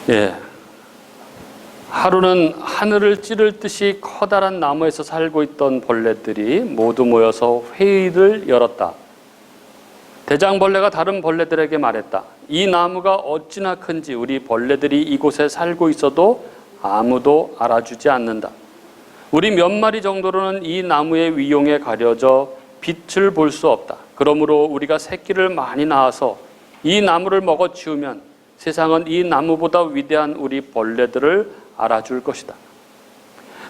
예. 하루는 하늘을 찌를 듯이 커다란 나무에서 살고 있던 벌레들이 모두 모여서 회의를 열었다. 대장벌레가 다른 벌레들에게 말했다. 이 나무가 어찌나 큰지 우리 벌레들이 이곳에 살고 있어도 아무도 알아주지 않는다. 우리 몇 마리 정도로는 이 나무의 위용에 가려져 빛을 볼 수 없다. 그러므로 우리가 새끼를 많이 낳아서 이 나무를 먹어치우면 세상은 이 나무보다 위대한 우리 벌레들을 알아줄 것이다.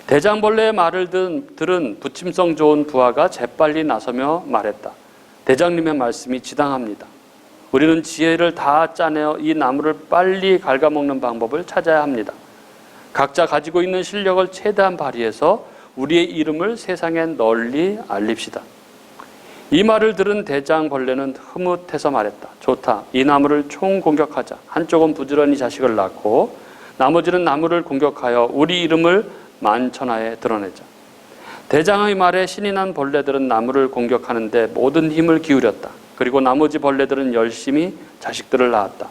대장벌레의 말을 들은 부침성 좋은 부하가 재빨리 나서며 말했다. 대장님의 말씀이 지당합니다. 우리는 지혜를 다 짜내어 이 나무를 빨리 갉아먹는 방법을 찾아야 합니다. 각자 가지고 있는 실력을 최대한 발휘해서 우리의 이름을 세상에 널리 알립시다. 이 말을 들은 대장벌레는 흐뭇해서 말했다. 좋다. 이 나무를 총공격하자. 한쪽은 부지런히 자식을 낳고 나머지는 나무를 공격하여 우리 이름을 만천하에 드러내자. 대장의 말에 신이 난 벌레들은 나무를 공격하는데 모든 힘을 기울였다. 그리고 나머지 벌레들은 열심히 자식들을 낳았다.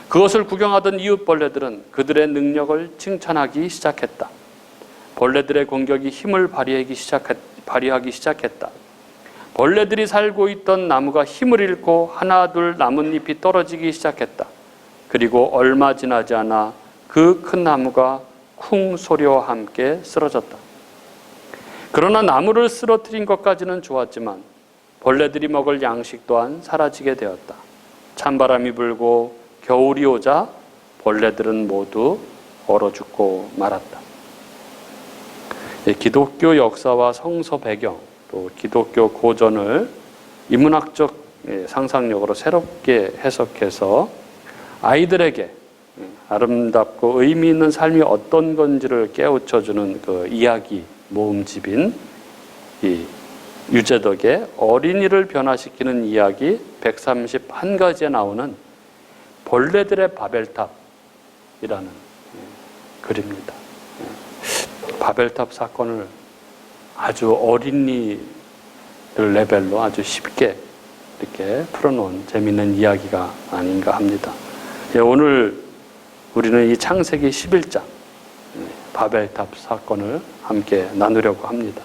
그것을 구경하던 이웃 벌레들은 그들의 능력을 칭찬하기 시작했다. 벌레들의 공격이 힘을 발휘하기 시작했다. 벌레들이 살고 있던 나무가 힘을 잃고 하나 둘 나뭇잎이 떨어지기 시작했다. 그리고 얼마 지나지 않아 그 큰 나무가 쿵 소리와 함께 쓰러졌다. 그러나 나무를 쓰러뜨린 것까지는 좋았지만 벌레들이 먹을 양식 또한 사라지게 되었다. 찬바람이 불고 겨울이 오자 벌레들은 모두 얼어 죽고 말았다. 기독교 역사와 성서 배경, 또 기독교 고전을 인문학적 상상력으로 새롭게 해석해서 아이들에게 아름답고 의미 있는 삶이 어떤 건지를 깨우쳐주는 그 이야기 모음집인 이 유재덕의 어린이를 변화시키는 이야기 131가지에 나오는 벌레들의 바벨탑이라는 글입니다. 바벨탑 사건을 아주 어린이들 레벨로 아주 쉽게 이렇게 풀어놓은 재미있는 이야기가 아닌가 합니다. 오늘 우리는 이 창세기 11장 바벨탑 사건을 함께 나누려고 합니다.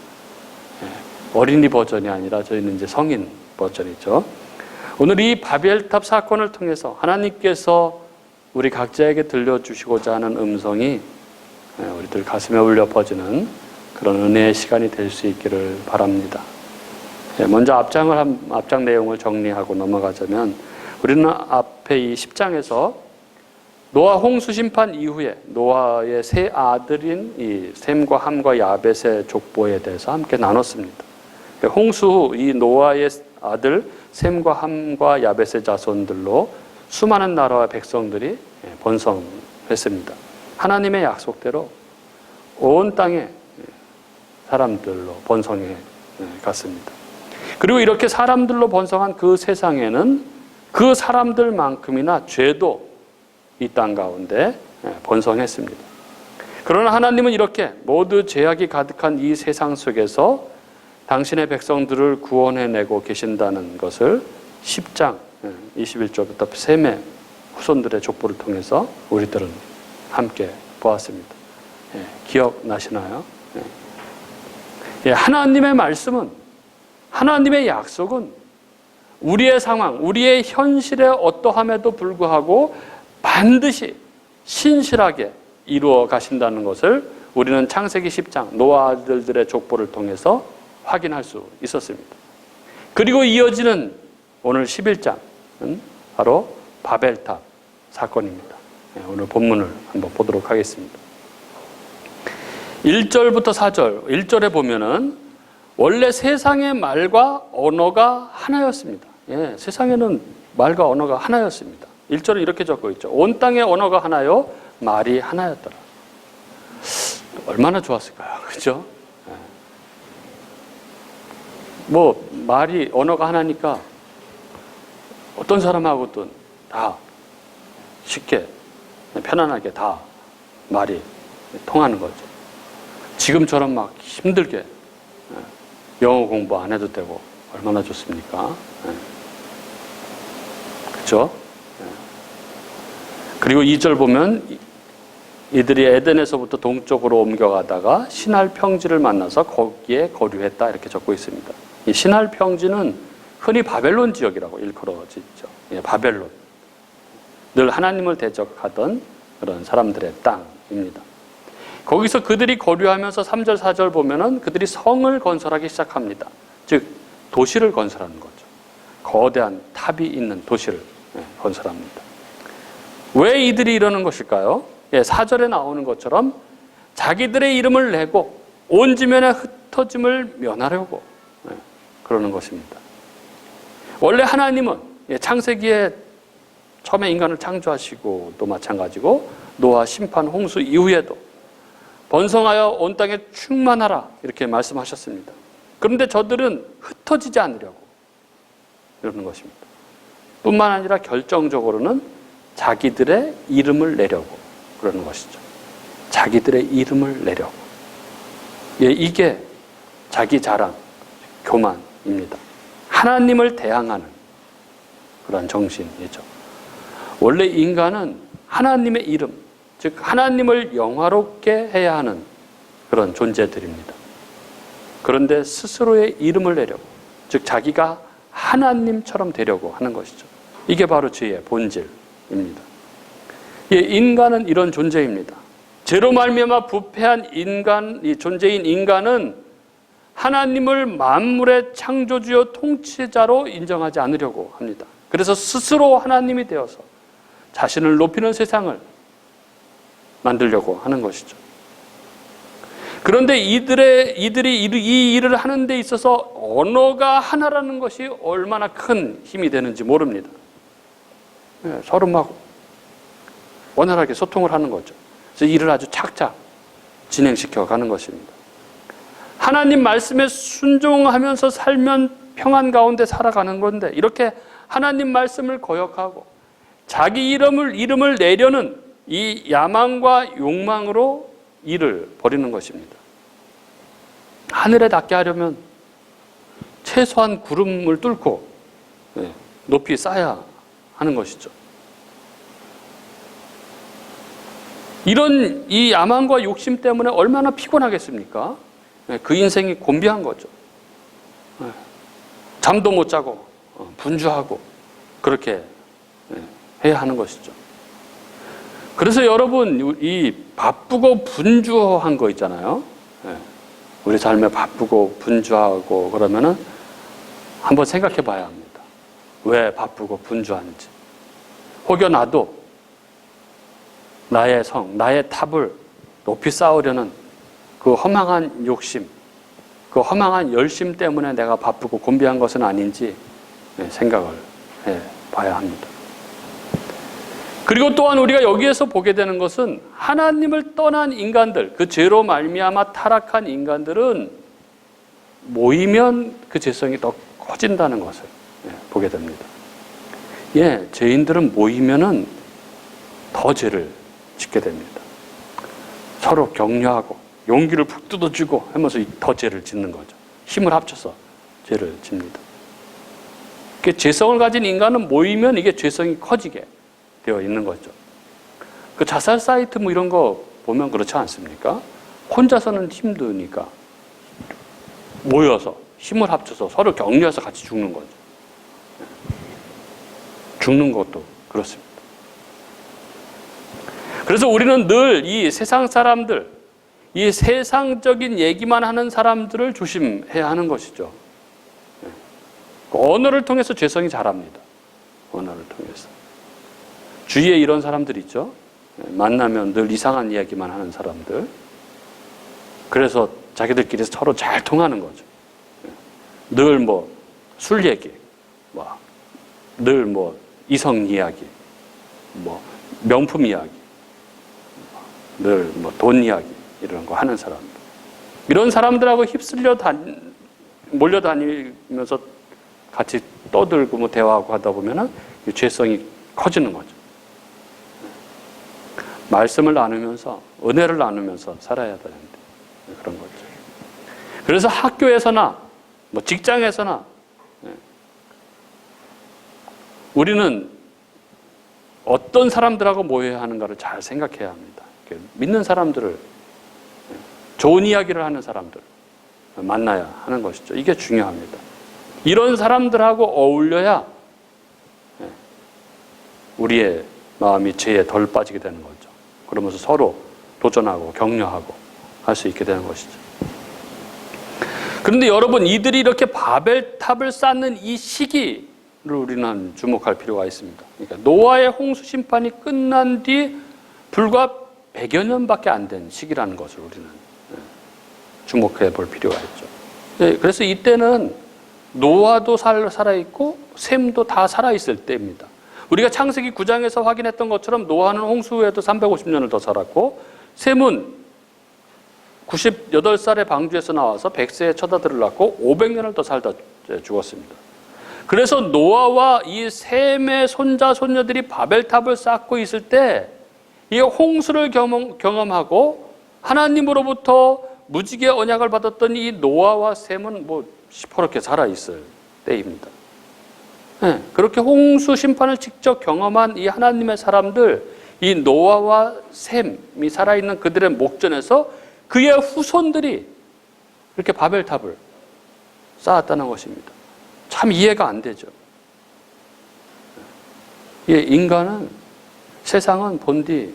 어린이 버전이 아니라 저희는 이제 성인 버전이죠. 오늘 이 바벨탑 사건을 통해서 하나님께서 우리 각자에게 들려주시고자 하는 음성이 우리들 가슴에 울려 퍼지는 그런 은혜의 시간이 될 수 있기를 바랍니다. 먼저 앞장 내용을 정리하고 넘어가자면 우리는 앞에 이 10장에서 노아 홍수 심판 이후에 노아의 세 아들인 이 셈과 함과 야벳의 족보에 대해서 함께 나눴습니다. 홍수 후 이 노아의 아들 셈과 함과 야벳의 자손들로 수많은 나라와 백성들이 번성했습니다. 하나님의 약속대로 온 땅에 사람들로 번성해 갔습니다. 그리고 이렇게 사람들로 번성한 그 세상에는 그 사람들만큼이나 죄도 이 땅 가운데 번성했습니다. 그러나 하나님은 이렇게 모두 죄악이 가득한 이 세상 속에서 당신의 백성들을 구원해내고 계신다는 것을 10장 21절부터 셈의 후손들의 족보를 통해서 우리들은 함께 보았습니다. 기억나시나요? 하나님의 말씀은, 하나님의 약속은 우리의 상황, 우리의 현실에 어떠함에도 불구하고 반드시 신실하게 이루어 가신다는 것을 우리는 창세기 10장 노아 아들들의 족보를 통해서 확인할 수 있었습니다. 그리고 이어지는 오늘 11장은 바로 바벨탑 사건입니다. 오늘 본문을 한번 보도록 하겠습니다. 1절부터 4절, 1절에 보면은 원래 세상의 말과 언어가 하나였습니다. 세상에는 말과 언어가 하나였습니다. 1절은 이렇게 적고 있죠. 온 땅의 언어가 하나요, 말이 하나였더라. 얼마나 좋았을까요? 그렇죠? 뭐 말이 언어가 하나니까 어떤 사람하고든 다 쉽게 편안하게 다 말이 통하는 거죠. 지금처럼 막 힘들게 영어 공부 안 해도 되고 얼마나 좋습니까? 그렇죠? 그리고 2절 보면 이들이 에덴에서부터 동쪽으로 옮겨가다가 신할 평지를 만나서 거기에 거류했다 이렇게 적고 있습니다. 이 신할 평지는 흔히 바벨론 지역이라고 일컬어지죠. 예, 바벨론. 늘 하나님을 대적하던 그런 사람들의 땅입니다. 거기서 그들이 거류하면서 3절, 4절 보면은 그들이 성을 건설하기 시작합니다. 즉, 도시를 건설하는 거죠. 거대한 탑이 있는 도시를 건설합니다. 왜 이들이 이러는 것일까요? 4절에 나오는 것처럼 자기들의 이름을 내고 온 지면에 흩어짐을 면하려고 그러는 것입니다. 원래 하나님은 창세기에 처음에 인간을 창조하시고 또 마찬가지고 노아 심판 홍수 이후에도 번성하여 온 땅에 충만하라 이렇게 말씀하셨습니다. 그런데 저들은 흩어지지 않으려고 이러는 것입니다. 뿐만 아니라 결정적으로는 자기들의 이름을 내려고 그러는 것이죠. 자기들의 이름을 내려고. 예, 이게 자기 자랑, 교만입니다. 하나님을 대항하는 그런 정신이죠. 원래 인간은 하나님의 이름, 즉 하나님을 영화롭게 해야 하는 그런 존재들입니다. 그런데 스스로의 이름을 내려고, 즉 자기가 하나님처럼 되려고 하는 것이죠. 이게 바로 죄의 본질입니다. 예, 인간은 이런 존재입니다. 죄로 말미암아 부패한 인간, 이 존재인 인간은 하나님을 만물의 창조주요 통치자로 인정하지 않으려고 합니다. 그래서 스스로 하나님이 되어서 자신을 높이는 세상을 만들려고 하는 것이죠. 그런데 이들이 이 일을 하는 데 있어서 언어가 하나라는 것이 얼마나 큰 힘이 되는지 모릅니다. 예, 서로 막 원활하게 소통을 하는 거죠. 그래서 일을 아주 착착 진행시켜 가는 것입니다. 하나님 말씀에 순종하면서 살면 평안 가운데 살아가는 건데 이렇게 하나님 말씀을 거역하고 자기 이름을 내려는 이 야망과 욕망으로 일을 벌이는 것입니다. 하늘에 닿게 하려면 최소한 구름을 뚫고 높이 쌓아야 하는 것이죠. 이런 이 야망과 욕심 때문에 얼마나 피곤하겠습니까? 그 인생이 곤비한 거죠. 잠도 못 자고 분주하고 그렇게 해야 하는 것이죠. 그래서 여러분 이 바쁘고 분주한 거 있잖아요. 우리 삶에 바쁘고 분주하고 그러면은 한번 생각해 봐야 합니다. 왜 바쁘고 분주한지. 혹여 나도 나의 성, 나의 탑을 높이 쌓으려는 그 허망한 욕심, 그 허망한 열심 때문에 내가 바쁘고 곤비한 것은 아닌지 생각을 해 봐야 합니다. 그리고 또한 우리가 여기에서 보게 되는 것은 하나님을 떠난 인간들, 그 죄로 말미암아 타락한 인간들은 모이면 그 죄성이 더 커진다는 것을 보게 됩니다. 예, 죄인들은 모이면은 더 죄를 짓게 됩니다. 서로 격려하고 용기를 푹 뜯어주고 하면서 더 죄를 짓는 거죠. 힘을 합쳐서 죄를 집니다. 죄성을 가진 인간은 모이면 이게 죄성이 커지게 되어 있는 거죠. 그 자살 사이트 뭐 이런 거 보면 그렇지 않습니까? 혼자서는 힘드니까 모여서 힘을 합쳐서 서로 격려해서 같이 죽는 거죠. 죽는 것도 그렇습니다. 그래서 우리는 늘 이 세상 사람들, 이 세상적인 얘기만 하는 사람들을 조심해야 하는 것이죠. 언어를 통해서 죄성이 자랍니다. 언어를 통해서. 주위에 이런 사람들 있죠. 만나면 늘 이상한 이야기만 하는 사람들. 그래서 자기들끼리 서로 잘 통하는 거죠. 늘 뭐 술 얘기, 늘 뭐 이성 이야기, 뭐 명품 이야기, 늘 뭐 돈 이야기 이런 거 하는 사람들. 이런 사람들하고 휩쓸려 몰려다니면서 같이 떠들고 뭐 대화하고 하다 보면은 죄성이 커지는 거죠. 말씀을 나누면서 은혜를 나누면서 살아야 되는데 그런 거죠. 그래서 학교에서나 뭐 직장에서나 우리는 어떤 사람들하고 모여야 하는가를 잘 생각해야 합니다. 믿는 사람들을, 좋은 이야기를 하는 사람들 만나야 하는 것이죠. 이게 중요합니다. 이런 사람들하고 어울려야 우리의 마음이 죄에 덜 빠지게 되는 거죠. 그러면서 서로 도전하고 격려하고 할 수 있게 되는 것이죠. 그런데 여러분, 이들이 이렇게 바벨탑을 쌓는 이 시기를 우리는 주목할 필요가 있습니다. 그러니까 노아의 홍수 심판이 끝난 뒤 불과 100여 년밖에 안 된 시기라는 것을 우리는 주목해 볼 필요가 있죠. 그래서 이때는 노아도 살아있고 셈도 다 살아있을 때입니다. 우리가 창세기 9장에서 확인했던 것처럼 노아는 홍수 후에도 350년을 더 살았고, 셈은 98살의 방주에서 나와서 100세에 첫 아들을 낳고 500년을 더 살다 죽었습니다. 그래서 노아와 이 셈의 손자 손녀들이 바벨탑을 쌓고 있을 때 이 홍수를 경험하고 하나님으로부터 무지개 언약을 받았던 이 노아와 셈은 시퍼렇게 살아있을 때입니다. 그렇게 홍수 심판을 직접 경험한 이 하나님의 사람들, 이 노아와 셈이 살아있는 그들의 목전에서 그의 후손들이 이렇게 바벨탑을 쌓았다는 것입니다. 참 이해가 안 되죠. 인간은, 세상은 본디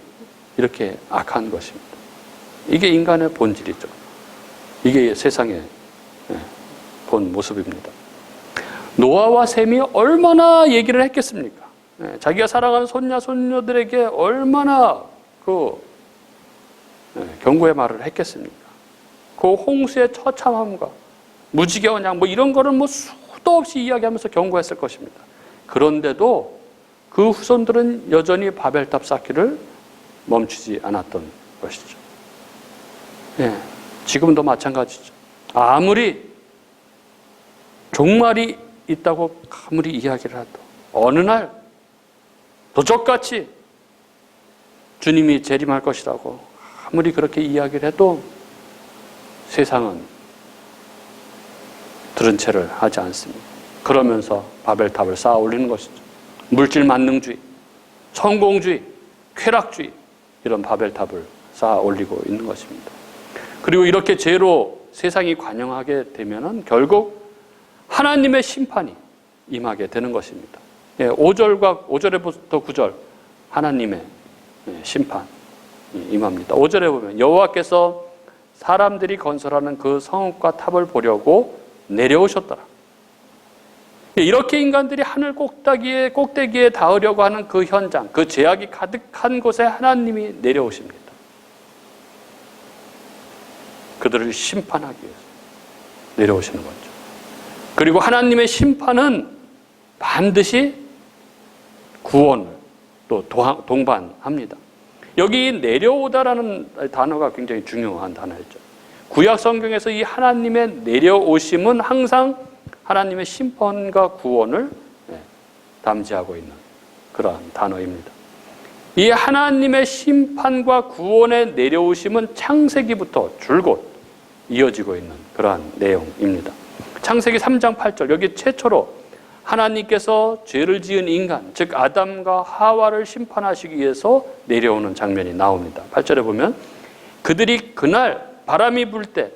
이렇게 악한 것입니다. 이게 인간의 본질이죠. 이게 세상의 본 모습입니다. 노아와 셈이 얼마나 얘기를 했겠습니까? 자기가 사랑하는 손자, 손녀들에게 얼마나 경고의 말을 했겠습니까? 그 홍수의 처참함과 무지개 언약 이런 거를 수도 없이 이야기하면서 경고했을 것입니다. 그런데도 그 후손들은 여전히 바벨탑 쌓기를 멈추지 않았던 것이죠. 지금도 마찬가지죠. 아무리 종말이 있다고 아무리 이야기를 해도 어느 날 도적같이 주님이 재림할 것이라고 아무리 그렇게 이야기를 해도 세상은 들은 채를 하지 않습니다. 그러면서 바벨탑을 쌓아 올리는 것이죠. 물질 만능주의, 성공주의, 쾌락주의, 이런 바벨탑을 쌓아 올리고 있는 것입니다. 그리고 이렇게 죄로 세상이 관영하게 되면은 결국 하나님의 심판이 임하게 되는 것입니다. 5절부터 9절 하나님의 심판이 임합니다. 5절에 보면 여호와께서 사람들이 건설하는 그 성읍과 탑을 보려고 내려오셨더라. 이렇게 인간들이 하늘 꼭대기에 닿으려고 하는 그 현장, 그 죄악이 가득한 곳에 하나님이 내려오십니다. 그들을 심판하기 위해서 내려오시는 거죠. 그리고 하나님의 심판은 반드시 구원을 또 동반합니다. 여기 내려오다라는 단어가 굉장히 중요한 단어였죠. 구약 성경에서 이 하나님의 내려오심은 항상 하나님의 심판과 구원을 담지하고 있는 그러한 단어입니다. 이 하나님의 심판과 구원의 내려오심은 창세기부터 줄곧 이어지고 있는 그러한 내용입니다. 창세기 3장 8절, 여기 최초로 하나님께서 죄를 지은 인간, 즉 아담과 하와를 심판하시기 위해서 내려오는 장면이 나옵니다. 8절에 보면 그들이 그날 바람이 불 때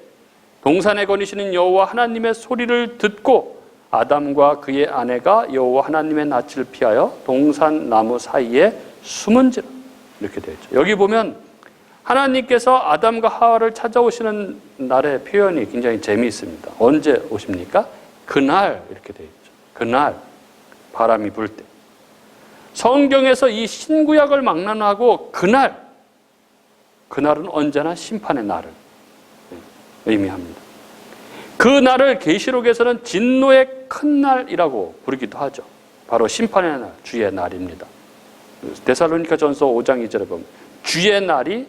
동산에 거니시는 여호와 하나님의 소리를 듣고 아담과 그의 아내가 여호와 하나님의 낯을 피하여 동산 나무 사이에 숨은지라, 이렇게 되어 있죠. 여기 보면 하나님께서 아담과 하와를 찾아오시는 날의 표현이 굉장히 재미있습니다. 언제 오십니까? 그날, 이렇게 되어 있죠. 그날 바람이 불 때. 성경에서 이 신구약을 막론하고 그날은 언제나 심판의 날을 의미합니다. 그 날을 계시록에서는 진노의 큰 날이라고 부르기도 하죠. 바로 심판의 날, 주의 날입니다. 데살로니가전서 5장 2절에 보면 주의 날이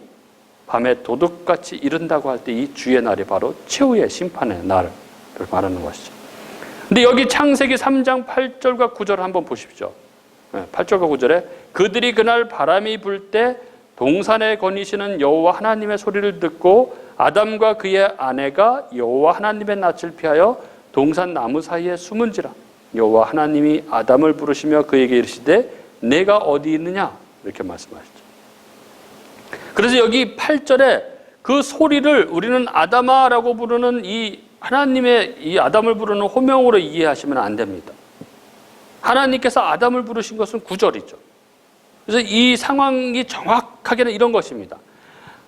밤에 도둑같이 이른다고 할 때 이 주의 날이 바로 최후의 심판의 날을 말하는 것이죠. 근데 여기 창세기 3장 8절과 9절을 한번 보십시오. 8절과 9절에 그들이 그날 바람이 불 때 동산에 거니시는 여호와 하나님의 소리를 듣고 아담과 그의 아내가 여호와 하나님의 낯을 피하여 동산 나무 사이에 숨은지라. 여호와 하나님이 아담을 부르시며 그에게 이르시되 내가 어디 있느냐? 이렇게 말씀하시죠. 그래서 여기 8절에 그 소리를 우리는 아담아라고 부르는 이 하나님의 이 아담을 부르는 호명으로 이해하시면 안 됩니다. 하나님께서 아담을 부르신 것은 9절이죠. 그래서 이 상황이 정확하게는 이런 것입니다.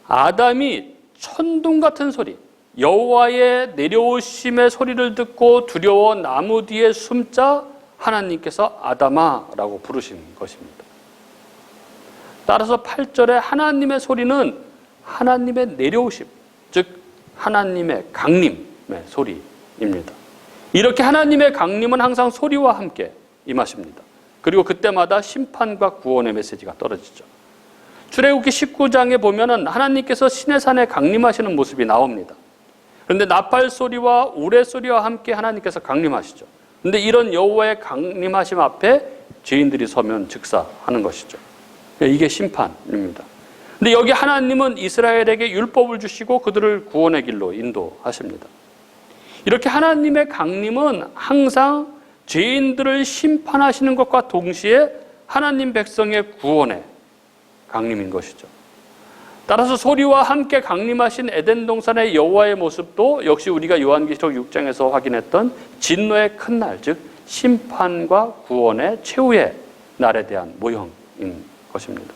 아담이 천둥 같은 소리, 여호와의 내려오심의 소리를 듣고 두려워 나무 뒤에 숨자 하나님께서 아담아라고 부르신 것입니다. 따라서 8절에 하나님의 소리는 하나님의 내려오심, 즉 하나님의 강림의 소리입니다. 이렇게 하나님의 강림은 항상 소리와 함께 임하십니다. 그리고 그때마다 심판과 구원의 메시지가 떨어지죠. 출애굽기 19장에 보면은 하나님께서 시내산에 강림하시는 모습이 나옵니다. 그런데 나팔 소리와 우레 소리와 함께 하나님께서 강림하시죠. 그런데 이런 여호와의 강림하심 앞에 죄인들이 서면 즉사하는 것이죠. 이게 심판입니다. 근데 여기 하나님은 이스라엘에게 율법을 주시고 그들을 구원의 길로 인도하십니다. 이렇게 하나님의 강림은 항상 죄인들을 심판하시는 것과 동시에 하나님 백성의 구원의 강림인 것이죠. 따라서 소리와 함께 강림하신 에덴 동산의 여호와의 모습도 역시 우리가 요한계시록 6장에서 확인했던 진노의 큰 날, 즉 심판과 구원의 최후의 날에 대한 모형인 것입니다.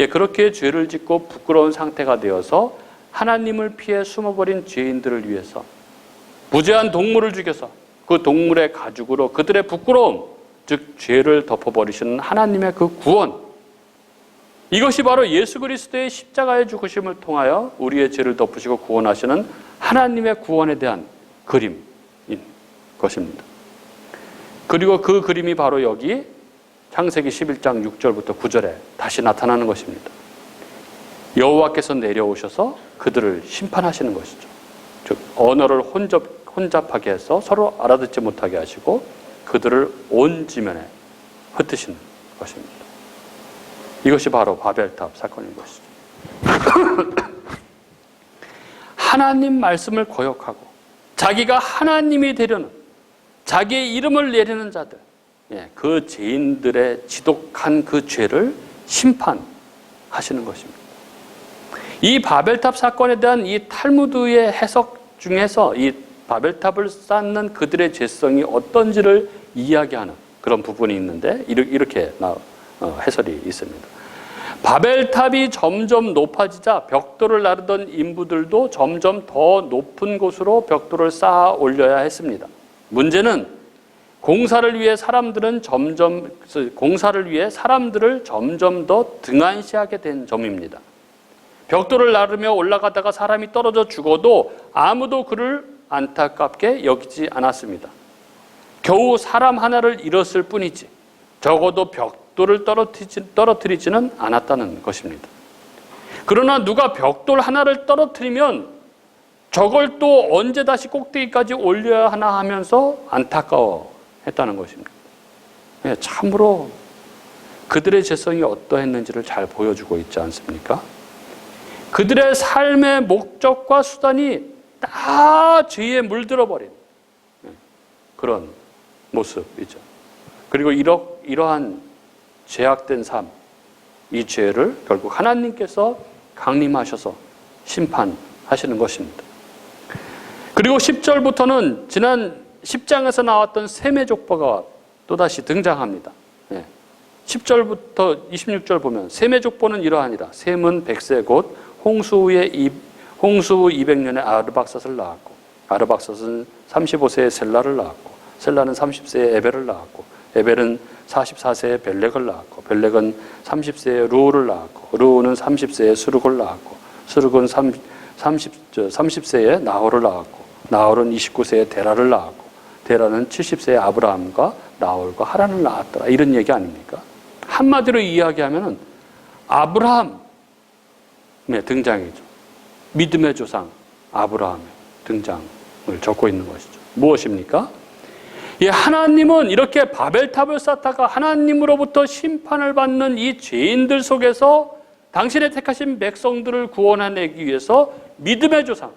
그렇게 죄를 짓고 부끄러운 상태가 되어서 하나님을 피해 숨어버린 죄인들을 위해서 무죄한 동물을 죽여서 그 동물의 가죽으로 그들의 부끄러움, 즉 죄를 덮어버리시는 하나님의 그 구원, 이것이 바로 예수 그리스도의 십자가의 죽으심을 통하여 우리의 죄를 덮으시고 구원하시는 하나님의 구원에 대한 그림인 것입니다. 그리고 그 그림이 바로 여기 창세기 11장 6절부터 9절에 다시 나타나는 것입니다. 여호와께서 내려오셔서 그들을 심판하시는 것이죠. 즉 언어를 혼잡하게 해서 서로 알아듣지 못하게 하시고 그들을 온 지면에 흩으시는 것입니다. 이것이 바로 바벨탑 사건인 것이죠. 하나님 말씀을 거역하고 자기가 하나님이 되려는, 자기의 이름을 내리는 자들, 그 죄인들의 지독한 그 죄를 심판하시는 것입니다. 이 바벨탑 사건에 대한 이 탈무드의 해석 중에서 이 바벨탑을 쌓는 그들의 죄성이 어떤지를 이야기하는 그런 부분이 있는데 이렇게 해설이 있습니다. 바벨탑이 점점 높아지자 벽돌을 나르던 인부들도 점점 더 높은 곳으로 벽돌을 쌓아 올려야 했습니다. 문제는 공사를 위해 사람들을 점점 더 등한시하게 된 점입니다. 벽돌을 나르며 올라가다가 사람이 떨어져 죽어도 아무도 그를 안타깝게 여기지 않았습니다. 겨우 사람 하나를 잃었을 뿐이지 적어도 벽돌을 떨어뜨리지는 않았다는 것입니다. 그러나 누가 벽돌 하나를 떨어뜨리면 저걸 또 언제 다시 꼭대기까지 올려야 하나 하면서 안타까워했다는 것입니다. 참으로 그들의 죄성이 어떠했는지를 잘 보여주고 있지 않습니까? 그들의 삶의 목적과 수단이 다 죄에 물들어버린 그런 모습이죠. 그리고 이러한 죄악된 삶, 이 죄를 결국 하나님께서 강림하셔서 심판하시는 것입니다. 그리고 10절부터는 지난 10장에서 나왔던 셈의 족보가 또다시 등장합니다. 10절부터 26절 보면 셈의 족보는 이러하니라. 셈은 100세 곧 홍수 후 200년에 아르박삿을 낳았고, 아르박삿은 35세에 셀라를 낳았고, 셀라는 30세에 에벨을 낳았고, 에벨은 44세에 벨렉을 낳았고, 벨렉은 30세에 루우를 낳았고, 루우는 30세에 스룹을 낳았고, 스룹은 30세에 나홀을 낳았고, 나홀은 29세에 데라를 낳았고, 데라는 70세에 아브라함과 나홀과 하란을 낳았더라. 이런 얘기 아닙니까? 한마디로 이야기하면 아브라함의 등장이죠. 믿음의 조상 아브라함의 등장을 적고 있는 것이죠. 무엇입니까? 하나님은 이렇게 바벨탑을 쌓다가 하나님으로부터 심판을 받는 이 죄인들 속에서 당신의 택하신 백성들을 구원해내기 위해서 믿음의 조상,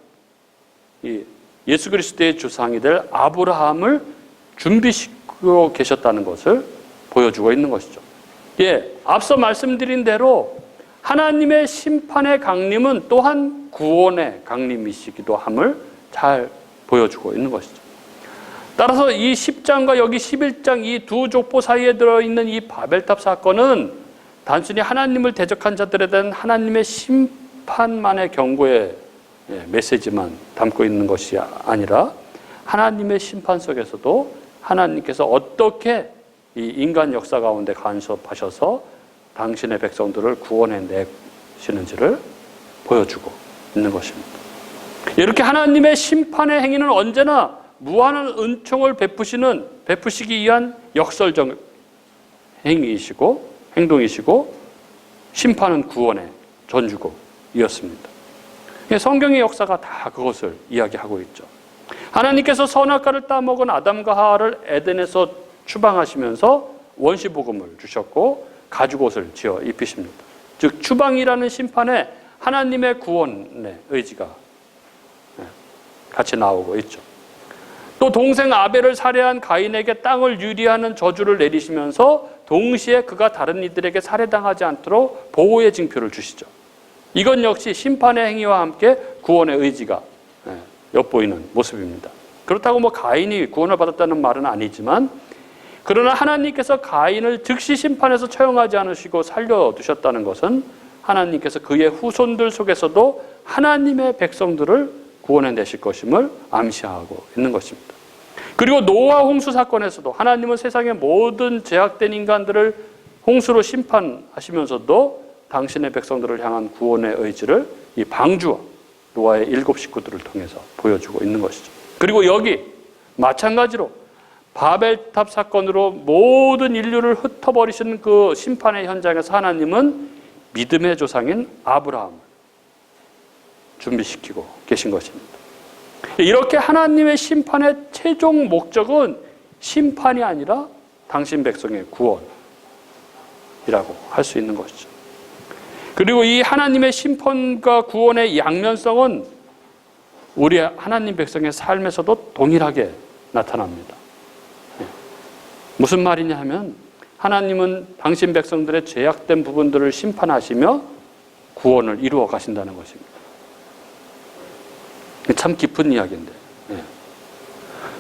예수 그리스도의 조상이 될 아브라함을 준비시키고 계셨다는 것을 보여주고 있는 것이죠. 앞서 말씀드린 대로 하나님의 심판의 강림은 또한 구원의 강림이시기도 함을 잘 보여주고 있는 것이죠. 따라서 이 10장과 여기 11장 이 두 족보 사이에 들어있는 이 바벨탑 사건은 단순히 하나님을 대적한 자들에 대한 하나님의 심판만의 경고의 메시지만 담고 있는 것이 아니라 하나님의 심판 속에서도 하나님께서 어떻게 이 인간 역사 가운데 간섭하셔서 당신의 백성들을 구원해 내시는지를 보여주고 있는 것입니다. 이렇게 하나님의 심판의 행위는 언제나 무한한 은총을 베푸시기 위한 역설적 행위이시고 행동이시고 심판은 구원의 전주곡이었습니다. 성경의 역사가 다 그것을 이야기하고 있죠. 하나님께서 선악과를 따먹은 아담과 하와를 에덴에서 추방하시면서 원시복음을 주셨고 가죽옷을 지어 입히십니다. 즉 추방이라는 심판에 하나님의 구원의 의지가 같이 나오고 있죠. 또 동생 아벨을 살해한 가인에게 땅을 유리하는 저주를 내리시면서 동시에 그가 다른 이들에게 살해당하지 않도록 보호의 징표를 주시죠. 이건 역시 심판의 행위와 함께 구원의 의지가 엿보이는 모습입니다. 그렇다고 가인이 구원을 받았다는 말은 아니지만, 그러나 하나님께서 가인을 즉시 심판에서 처형하지 않으시고 살려두셨다는 것은 하나님께서 그의 후손들 속에서도 하나님의 백성들을 구원해 내실 것임을 암시하고 있는 것입니다. 그리고 노아 홍수 사건에서도 하나님은 세상의 모든 죄악된 인간들을 홍수로 심판하시면서도 당신의 백성들을 향한 구원의 의지를 이 방주와 노아의 7 식구들을 통해서 보여주고 있는 것이죠. 그리고 여기 마찬가지로 바벨탑 사건으로 모든 인류를 흩어버리시는 그 심판의 현장에서 하나님은 믿음의 조상인 아브라함을 준비시키고 계신 것입니다. 이렇게 하나님의 심판의 최종 목적은 심판이 아니라 당신 백성의 구원이라고 할 수 있는 것이죠. 그리고 이 하나님의 심판과 구원의 양면성은 우리 하나님 백성의 삶에서도 동일하게 나타납니다. 무슨 말이냐 하면 하나님은 당신 백성들의 죄악된 부분들을 심판하시며 구원을 이루어 가신다는 것입니다. 참 깊은 이야기인데,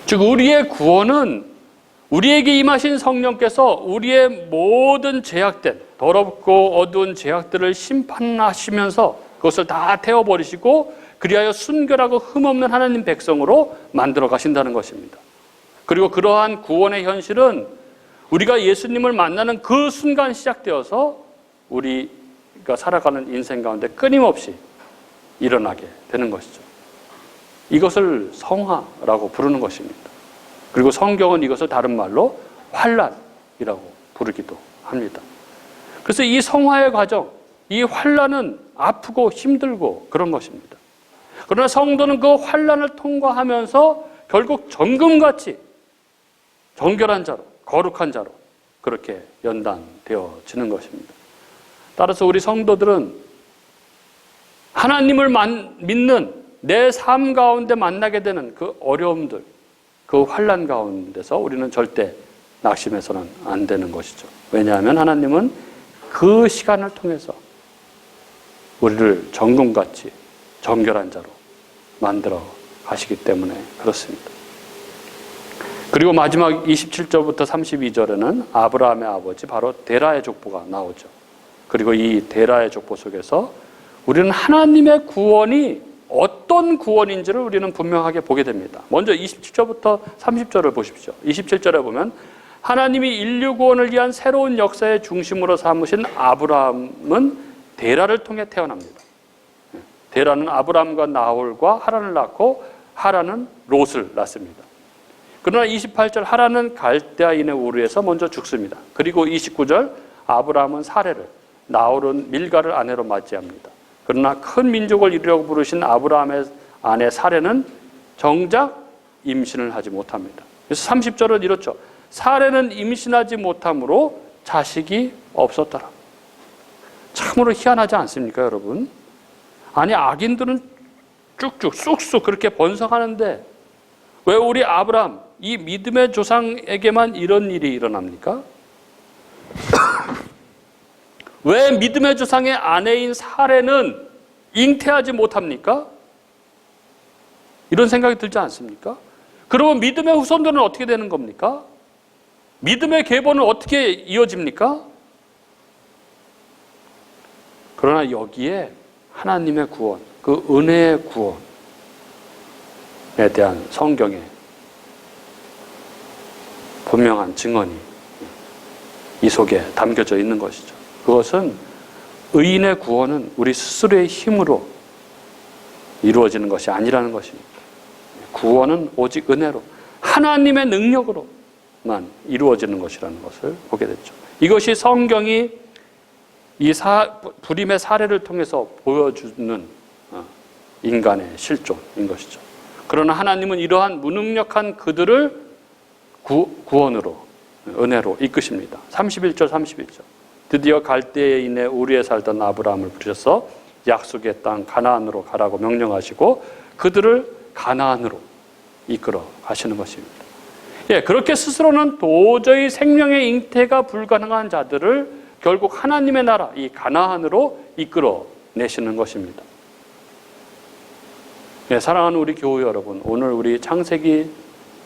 즉 우리의 구원은 우리에게 임하신 성령께서 우리의 모든 죄악된 더럽고 어두운 죄악들을 심판하시면서 그것을 다 태워버리시고 그리하여 순결하고 흠없는 하나님 백성으로 만들어 가신다는 것입니다. 그리고 그러한 구원의 현실은 우리가 예수님을 만나는 그 순간 시작되어서 우리가 살아가는 인생 가운데 끊임없이 일어나게 되는 것이죠. 이것을 성화라고 부르는 것입니다. 그리고 성경은 이것을 다른 말로 환난이라고 부르기도 합니다. 그래서 이 성화의 과정, 이 환난은 아프고 힘들고 그런 것입니다. 그러나 성도는 그 환난을 통과하면서 결국 정금같이 정결한 자로, 거룩한 자로 그렇게 연단되어지는 것입니다. 따라서 우리 성도들은 하나님을 믿는 내 삶 가운데 만나게 되는 그 어려움들, 그 환난 가운데서 우리는 절대 낙심해서는 안 되는 것이죠. 왜냐하면 하나님은 그 시간을 통해서 우리를 정금같이 정결한 자로 만들어 가시기 때문에 그렇습니다. 그리고 마지막 27절부터 32절에는 아브라함의 아버지 바로 데라의 족보가 나오죠. 그리고 이 데라의 족보 속에서 우리는 하나님의 구원이 어떤 구원인지를 우리는 분명하게 보게 됩니다. 먼저 27절부터 30절을 보십시오. 27절에 보면 하나님이 인류 구원을 위한 새로운 역사의 중심으로 삼으신 아브라함은 데라를 통해 태어납니다. 데라는 아브라함과 나홀과 하란을 낳고 하란은 롯을 낳습니다. 그러나 28절 하란은 갈대아인의 우르에서 먼저 죽습니다. 그리고 29절 아브라함은 사레를, 나홀은 밀가를 아내로 맞이합니다. 그러나 큰 민족을 이루려고 부르신 아브라함의 아내 사레는 정작 임신을 하지 못합니다. 그래서 30절은 이렇죠. 사레는 임신하지 못함으로 자식이 없었더라. 참으로 희한하지 않습니까, 여러분? 아니, 악인들은 쭉쭉 쑥쑥 그렇게 번성하는데 왜 우리 아브라함, 이 믿음의 조상에게만 이런 일이 일어납니까? 왜 믿음의 조상의 아내인 사레는 잉태하지 못합니까? 이런 생각이 들지 않습니까? 그러면 믿음의 후손들은 어떻게 되는 겁니까? 믿음의 계보는 어떻게 이어집니까? 그러나 여기에 하나님의 구원, 그 은혜의 구원에 대한 성경의 분명한 증언이 이 속에 담겨져 있는 것이죠. 그것은 의인의 구원은 우리 스스로의 힘으로 이루어지는 것이 아니라는 것입니다. 구원은 오직 은혜로, 하나님의 능력으로만 이루어지는 것이라는 것을 보게 됐죠. 이것이 성경이 이 불임의 사례를 통해서 보여주는 인간의 실존인 것이죠. 그러나 하나님은 이러한 무능력한 그들을 구원으로, 은혜로 이끄십니다. 31절 31절. 드디어 갈대인의 우리에 살던 아브라함을 부르셔서 약속의 땅 가나안으로 가라고 명령하시고 그들을 가나안으로 이끌어 가시는 것입니다. 그렇게 스스로는 도저히 생명의 잉태가 불가능한 자들을 결국 하나님의 나라, 이 가나안으로 이끌어 내시는 것입니다. 사랑하는 우리 교우 여러분, 오늘 우리 창세기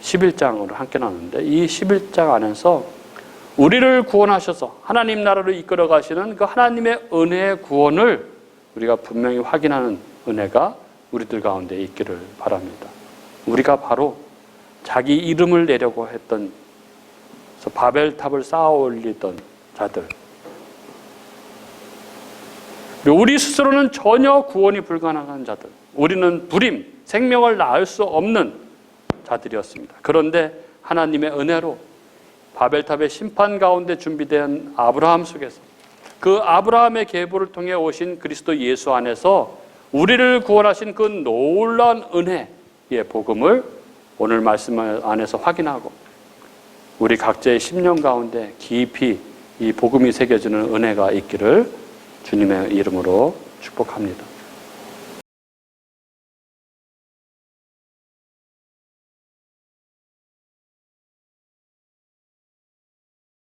11장으로 함께 나누는데 이 11장 안에서 우리를 구원하셔서 하나님 나라로 이끌어 가시는 그 하나님의 은혜의 구원을 우리가 분명히 확인하는 은혜가 우리들 가운데 있기를 바랍니다. 우리가 바로 자기 이름을 내려고 했던 바벨탑을 쌓아 올리던 자들, 우리 스스로는 전혀 구원이 불가능한 자들, 우리는 불임, 생명을 낳을 수 없는 자들이었습니다. 그런데 하나님의 은혜로 바벨탑의 심판 가운데 준비된 아브라함 속에서 그 아브라함의 계보를 통해 오신 그리스도 예수 안에서 우리를 구원하신 그 놀라운 은혜의 복음을 오늘 말씀 안에서 확인하고 우리 각자의 심령 가운데 깊이 이 복음이 새겨지는 은혜가 있기를 주님의 이름으로 축복합니다.